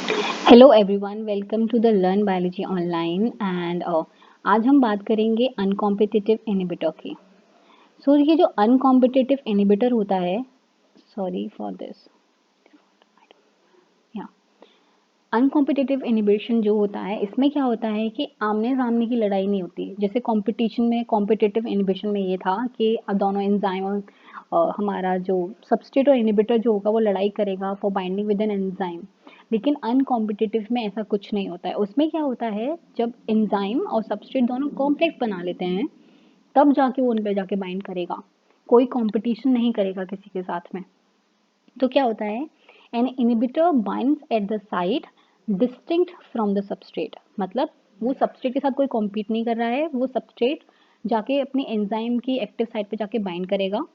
Hello everyone, welcome to the learn biology online and आज हम बात करेंगे अनकॉम्पिटिटिव इनहिबिटर की। ये जो अनकॉम्पिटिटिव इनहिबिटर होता है, सॉरी फॉर दिस, या अनकॉम्पिटिटिव इनहिबिशन जो होता है, इसमें क्या होता है कि आमने सामने की लड़ाई नहीं होती। जैसे कॉम्पिटिशन में, कॉम्पिटिटिव इनहिबिशन में ये था कि दोनों एंजाइम और हमारा जो सबस्ट्रेट और इनहिबिटर जो होगा वो लड़ाई करेगा for binding with an enzyme. लेकिन अनकॉम्पिटिटिव में ऐसा कुछ नहीं होता है। उसमें क्या होता है, जब एंजाइम और सबस्ट्रेट दोनों कॉम्प्लेक्स बना लेते हैं तब जाके वो उन पे जाके बाइंड करेगा। कोई कॉम्पिटिशन नहीं करेगा किसी के साथ में। तो क्या होता है, an inhibitor binds at the site distinct from the substrate. मतलब वो सबस्ट्रेट के साथ कोई कॉम्पीट नहीं कर रहा है, वो सबस्ट्रेट जाके अपनी एंजाइम की एक्टिव साइट पे जाके बाइंड करेगा।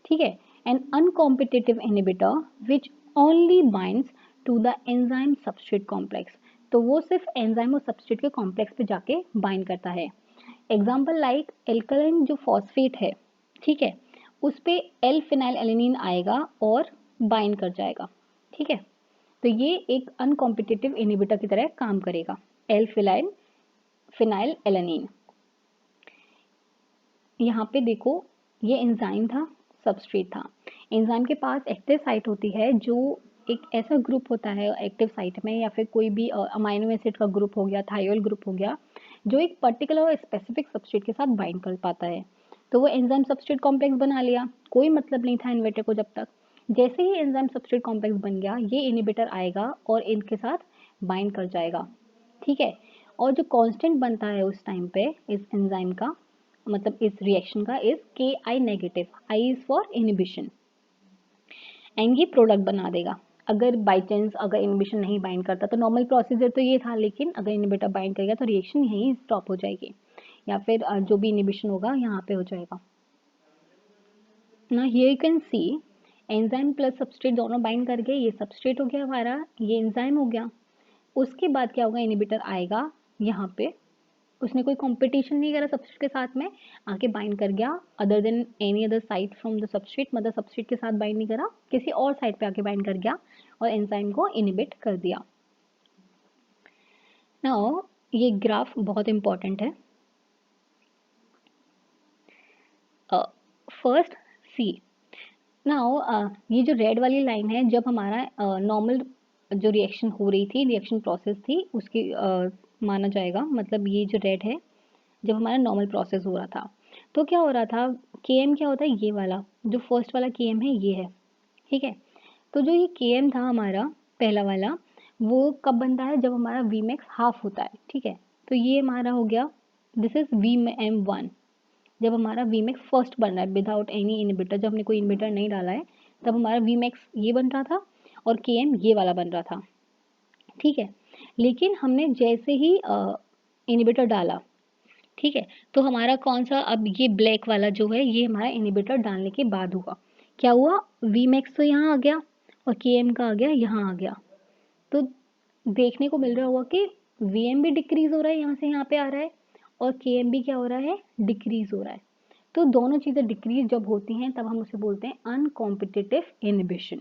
ठीक है। An uncompetitive inhibitor which only binds to the enzyme substrate complex. तो वो सिर्फ एंजाइम और सबस्ट्रेट के कॉम्प्लेक्स पे जाके बाइंड करता है। एग्जाम्पल लाइक एल्कलाइन जो फॉस्फेट है, ठीक है, उस पे एल फिनाइल एलेनिन आएगा और बाइंड कर जाएगा। ठीक है। तो ये एक अनकॉम्पिटिटिव इनहिबिटर की तरह काम करेगा। L phenyl alanine. यहाँ पे देखो, ये एंजाइम था, सबस्ट्रेट था। एंजाइम के पास एक्टिव साइट होती है जो एक ऐसा ग्रुप होता है एक्टिव साइट में, या फिर कोई भी अमाइनो एसिड का ग्रुप हो गया, थायोल ग्रुप हो गया, जो एक पर्टिकुलर और स्पेसिफिक सबस्ट्रेट के साथ बाइंड कर पाता है। तो वो एंजाइम सबस्ट्रेट कॉम्प्लेक्स बना लिया, कोई मतलब नहीं था इन्वर्टर को जब तक। जैसे ही एंजाइम सबस्ट्रेट कॉम्प्लेक्स बन गया, ये इनहिबिटर आएगा और इनके साथ बाइंड कर जाएगा। ठीक है। और जो कांस्टेंट बनता है उस टाइम पे इस एंजाइम का, मतलब इस रिएक्शन का, is K I negative. I is for inhibition and ये प्रोडक्ट बना देगा। अगर बाई चांस अगर इनहिबिशन नहीं बाइंड करता तो नॉर्मल प्रोसीजर तो ये था, लेकिन अगर इनहिबिटर बाइंड करेगा तो रिएक्शन यहीं स्टॉप हो जाएगी, या फिर जो भी इनहिबिशन होगा यहाँ पे हो जाएगा ना। Here you can see enzyme plus substrate दोनों बाइंड कर गए। ये सबस्ट्रेट हो गया हमारा, ये एंजाइम हो गया। उसके बाद क्या होगा, इनहिबिटर आएगा यहाँ पे, उसने कोई कंपटीशन नहीं करा सबस्ट्रेट के साथ में, आके बाइंड कर गया other than any other site from the substrate. मतलब सबस्ट्रेट के साथ बाइंड नहीं करा, किसी और साइट पे आके बाइंड कर गया और एंजाइम को इनहिबिट कर दिया। नाउ ये ग्राफ बहुत इंपॉर्टेंट है। फर्स्ट सी, नाउ ये जो रेड वाली लाइन है, जब हमारा नॉर्मल जो रिएक्शन हो रही थी, रिएक्शन प्रोसेस थी, उसकी माना जाएगा। मतलब ये जो रेड है, जब हमारा नॉर्मल प्रोसेस हो रहा था तो क्या हो रहा था, के एम क्या होता है, ये वाला जो फर्स्ट वाला के एम है ये है। ठीक है। तो जो ये के एम था हमारा पहला वाला, वो कब बनता है, जब हमारा वी मैक्स हाफ होता है। ठीक है। तो ये हमारा हो गया, this is V M one. जब हमारा वी मैक्स फर्स्ट बन रहा है विदाउट एनी इनहिबिटर, जब हमने कोई इनहिबिटर नहीं डाला है, तब हमारा वी मैक्स ये बन रहा था और के एम ये वाला बन रहा था। ठीक है। लेकिन हमने जैसे ही इनहिबिटर डाला, ठीक है, तो हमारा कौन सा, अब ये ब्लैक वाला जो है, ये हमारा इनहिबिटर डालने के बाद हुआ। क्या हुआ, वी मैक्स तो यहाँ आ गया और के एम का आ गया यहाँ आ गया। तो देखने को मिल रहा होगा कि वी एम भी डिक्रीज हो रहा है, यहाँ से यहाँ पे आ रहा है, और के एम भी क्या हो रहा है, डिक्रीज हो रहा है। तो दोनों चीज़ें डिक्रीज जब होती हैं तब हम उसे बोलते हैं अनकॉम्पिटिटिव इनहिबिशन।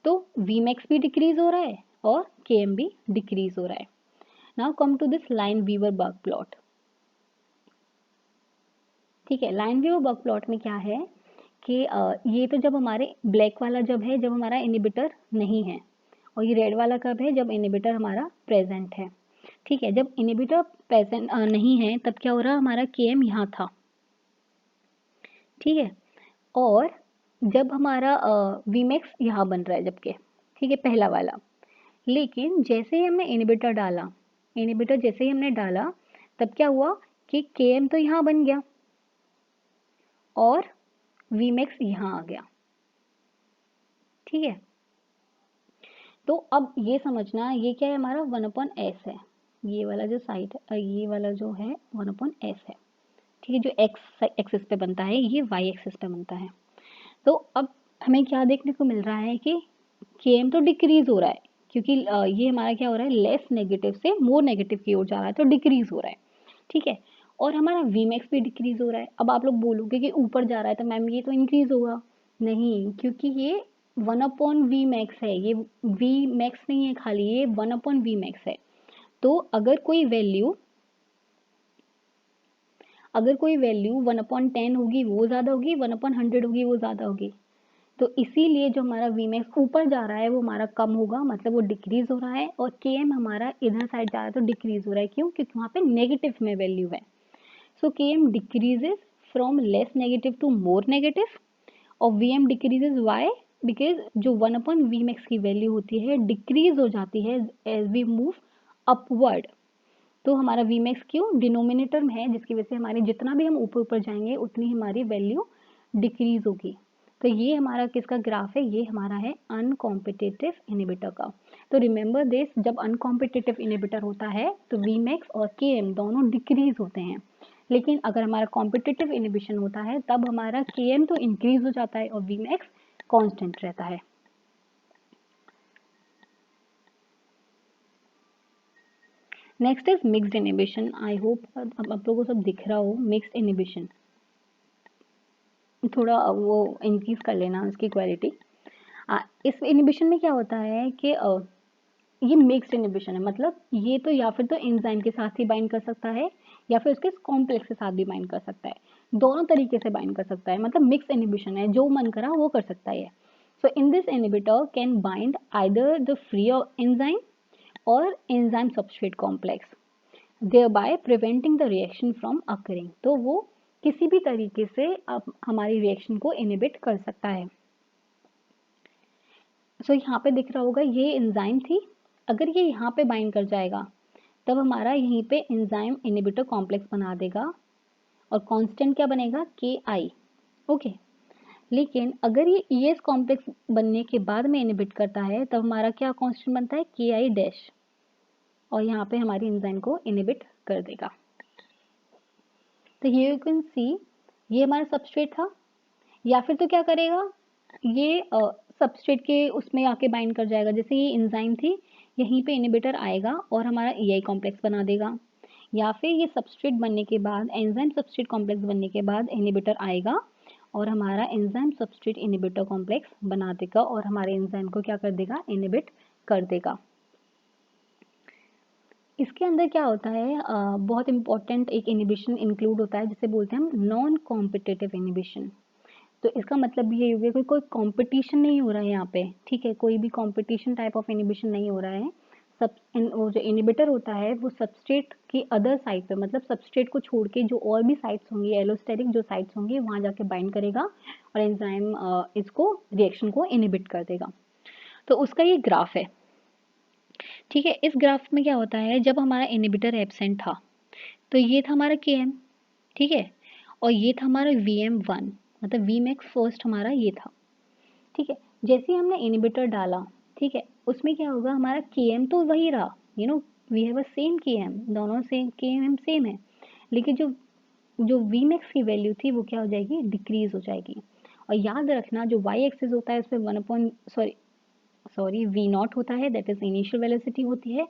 तो वी मैक्स भी डिक्रीज हो रहा है और के एम भी डिक्रीज हो रहा है। Now come to this Lineweaver Burk plot. ठीक है। लाइन वीवर बर्ग प्लॉट में क्या है कि ये तो जब हमारे ब्लैक वाला जब है, जब हमारा इनहिबिटर नहीं है, और ये रेड वाला कब है, जब इनहिबिटर हमारा प्रेजेंट है। ठीक है। जब इनहिबिटर प्रेजेंट नहीं है तब क्या हो रहा, हमारा के एम यहाँ था। ठीक है। और जब हमारा वी मैक्स यहाँ बन रहा है जबकि, ठीक है, पहला वाला। लेकिन जैसे ही हमने इनहिबिटर डाला, इनहिबिटर जैसे ही हमने डाला, तब क्या हुआ कि के एम तो यहाँ बन गया और वी मैक्स यहाँ आ गया। ठीक है। तो अब ये समझना, ये क्या है, हमारा 1/s है। ये वाला जो साइड है, ये वाला जो है 1/s है। ठीक है। जो एक्स एक्सिस पे बनता है, ये वाई एक्सिस पे बनता है। तो अब हमें क्या देखने को मिल रहा है कि केएम तो डिक्रीज हो रहा है, क्योंकि ये हमारा क्या हो रहा है, लेस नेगेटिव से मोर नेगेटिव की ओर जा रहा है, तो डिक्रीज हो रहा है। ठीक है। और हमारा वी मैक्स भी डिक्रीज हो रहा है। अब आप लोग बोलोगे कि ऊपर जा रहा है तो मैम ये तो इंक्रीज होगा। नहीं, क्योंकि ये वन अपॉन वी मैक्स है, ये वी मैक्स नहीं है खाली, ये वन अपॉन वी मैक्स है। तो अगर कोई वैल्यू 1/10 होगी वो ज़्यादा होगी, 1/100 होगी वो ज़्यादा होगी। तो इसीलिए जो हमारा वी मैक्स ऊपर जा रहा है वो हमारा कम होगा, मतलब वो डिक्रीज हो रहा है, और के एम हमारा इधर साइड जा रहा है तो डिक्रीज हो रहा है। क्यों? क्योंकि वहाँ पे नेगेटिव में वैल्यू है। So K M decreases from less negative to more negative, और V M decreases why, because जो 1/वी मैक्स की वैल्यू होती है डिक्रीज हो जाती है एज वी मूव अपवर्ड। तो हमारा वी मैक्स क्यों? डिनोमिनेटर में है, जिसकी वजह से हमारी जितना भी हम ऊपर ऊपर जाएंगे उतनी हमारी वैल्यू डिक्रीज होगी। तो ये हमारा किसका ग्राफ है? ये हमारा है अनकॉम्पिटिटिव इनहिबिटर का। तो रिमेंबर दिस, जब अनकॉम्पिटिटिव इनहिबिटर होता है तो वी मैक्स और के एम दोनों डिक्रीज होते हैं, लेकिन अगर हमारा कॉम्पिटिटिव इनहिबिशन होता है तब हमारा के एम तो इंक्रीज हो जाता है और वी मैक्स कांस्टेंट रहता है। Next is mixed inhibition. I hope अब आप लोगों को सब दिख रहा हो। मिक्स्ड इनहिबिशन थोड़ा वो इंक्रीज कर लेना उसकी क्वालिटी। इस इनहिबिशन में क्या होता है कि ये मिक्स्ड इनहिबिशन है, मतलब ये तो या फिर तो एंजाइम के साथ ही बाइंड कर सकता है या फिर उसके कॉम्प्लेक्स के साथ भी बाइंड कर सकता है, दोनों तरीके से बाइंड कर सकता है, मतलब मिक्स इनहिबिशन है, जो मन करा वो कर सकता है। So in this inhibitor can bind either the free enzyme और enzyme substrate complex, thereby preventing the reaction from occurring। तो वो किसी भी तरीके से हमारी रिएक्शन को इनहिबिट कर सकता है। सो यहाँ पे दिख रहा होगा ये एंजाइम थी, अगर ये यहाँ पे बाइंड कर जाएगा तब हमारा यहीं पे एंजाइम इनहिबिटर कॉम्प्लेक्स बना देगा और कांस्टेंट क्या बनेगा? के आई। ओके, लेकिन अगर ये ईएस कॉम्प्लेक्स बनने के बाद में इनहिबिट करता है तब हमारा क्या कांस्टेंट बनता है? के आई डैश, और यहाँ पे हमारी एंजाइम को इनहिबिट कर देगा। तो ये यू कैन सी, ये हमारा सबस्ट्रेट था, या फिर तो क्या करेगा ये सबस्ट्रेट के उसमें आके बाइंड कर जाएगा, जैसे ये एंजाइम थी यहीं पे इनहिबिटर आएगा और हमारा ईआई कॉम्प्लेक्स बना देगा, या फिर ये सबस्ट्रेट बनने के बाद एंजाइम सबस्ट्रेट कॉम्प्लेक्स बनने के बाद इनहिबिटर आएगा और हमारा एंजाइम सबस्ट्रेट इनहिबिटर कॉम्प्लेक्स बना देगा और हमारे एंजाइम को क्या कर देगा? इनहिबिट कर देगा। इसके अंदर क्या होता है, बहुत इंपॉर्टेंट एक इनहिबिशन इंक्लूड होता है जिसे बोलते हैं हम नॉन कॉम्पिटिटिव इनहिबिशन। तो इसका मतलब ये हो गया कि कोई कंपटीशन नहीं हो रहा है यहाँ पे, ठीक है, कोई भी कंपटीशन टाइप ऑफ इनहिबिशन नहीं हो रहा है। सब वो जो इनहिबिटर होता है वो सबस्ट्रेट की अदर साइड पे, मतलब सबस्ट्रेट को छोड़ के जो और भी साइड्स होंगी, एलोस्टेरिक जो साइड्स होंगी वहाँ जाके बाइंड करेगा और एंजाइम इसको रिएक्शन को इनहिबिट कर देगा। तो उसका ये ग्राफ है, ठीक है। इस ग्राफ में क्या होता है, जब हमारा इनहिबिटर एब्सेंट था तो ये था हमारा के एम, ठीक है, और ये था हमारा वी एम वन, मतलब वी मैक्स फर्स्ट हमारा ये था, ठीक है। जैसे ही हमने इनहिबिटर डाला, ठीक है, उसमें क्या होगा, हमारा के एम तो वही रहा, you know we have a same K M, दोनों सेम के एम सेम है, लेकिन जो जो वी मैक्स की वैल्यू थी वो क्या हो जाएगी? डिक्रीज हो जाएगी। और याद रखना जो वाई एक्सिस होता है उस पर सॉरी वी नॉट होता है, दैट इज इनिशियल वेलोसिटी होती है।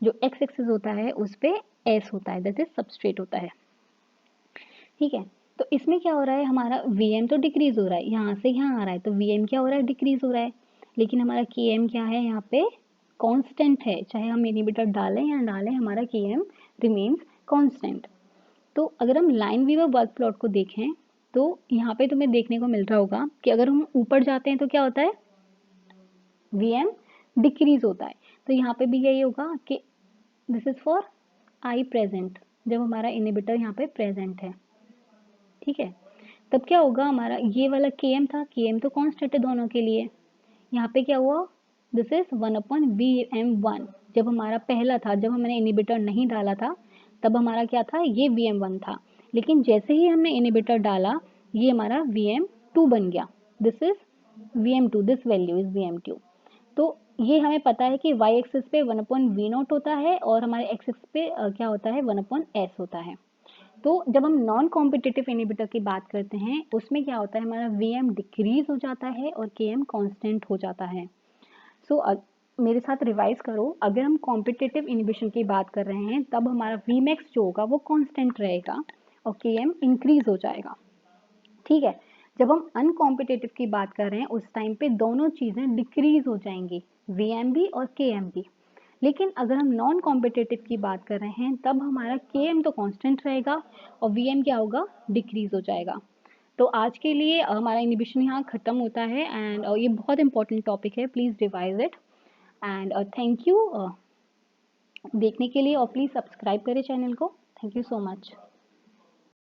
जो एक्स एक्सिस होता है उस पे एस होता है, दैट इज सबस्ट्रेट होता है, ठीक है। तो इसमें क्या हो रहा है, हमारा वी एम तो डिक्रीज हो रहा है, यहाँ से यहाँ आ रहा है तो वी एम क्या हो रहा है? डिक्रीज हो रहा है, लेकिन हमारा के एम क्या है यहाँ पे? कांस्टेंट है, चाहे हम इनहिबिटर डालें या डालें हमारा के एम रिमेन्स कांस्टेंट। तो अगर हम लाइन वीवर वर्क प्लॉट को देखें तो यहाँ पे तुम्हें देखने को मिल रहा होगा कि अगर हम ऊपर जाते हैं तो क्या होता है? वी एम डिक्रीज होता है। तो यहाँ पे भी यही होगा कि this is for I present, जब हमारा इनहिबिटर यहाँ पे प्रेजेंट है, ठीक है, तब क्या होगा, हमारा ये वाला के एम था, के एम तो कांस्टेंट है दोनों के लिए, यहाँ पे क्या हुआ? This is 1/Vm1। जब हमारा पहला था, जब हमने इनहिबिटर नहीं डाला था तब हमारा क्या था? ये Vm1 था, लेकिन जैसे ही हमने इनहिबिटर डाला ये हमारा Vm2 बन गया, this is Vm2, this value is Vm2। तो ये हमें पता है कि y एक्सिस पे 1/V0 होता है और हमारे x एक्सिस पे क्या होता है? 1/S होता है। तो जब हम नॉन कॉम्पिटिटिव इनहिबिटर की बात करते हैं उसमें क्या होता है, हमारा Vm डिक्रीज हो जाता है और Km कांस्टेंट हो जाता है। सो मेरे साथ रिवाइज करो, अगर हम कॉम्पिटिटिव इनहिबिशन की बात कर रहे हैं तब हमारा Vmax जो होगा वो कांस्टेंट रहेगा और Km इंक्रीज हो जाएगा, ठीक है। जब हम अनकॉम्पिटिटिव की बात कर रहे हैं उस टाइम पे दोनों चीज़ें डिक्रीज हो जाएंगी, वीएमबी और केएमबी। लेकिन अगर हम नॉन कॉम्पिटिटिव की बात कर रहे हैं तब हमारा केएम तो कांस्टेंट रहेगा और वीएम क्या होगा, डिक्रीज हो जाएगा। तो आज के लिए हमारा इनिबिशन यहाँ ख़त्म होता है एंड ये बहुत इंपॉर्टेंट टॉपिक है, please revise it and thank you देखने के लिए और प्लीज़ सब्सक्राइब करें चैनल को। Thank you so much.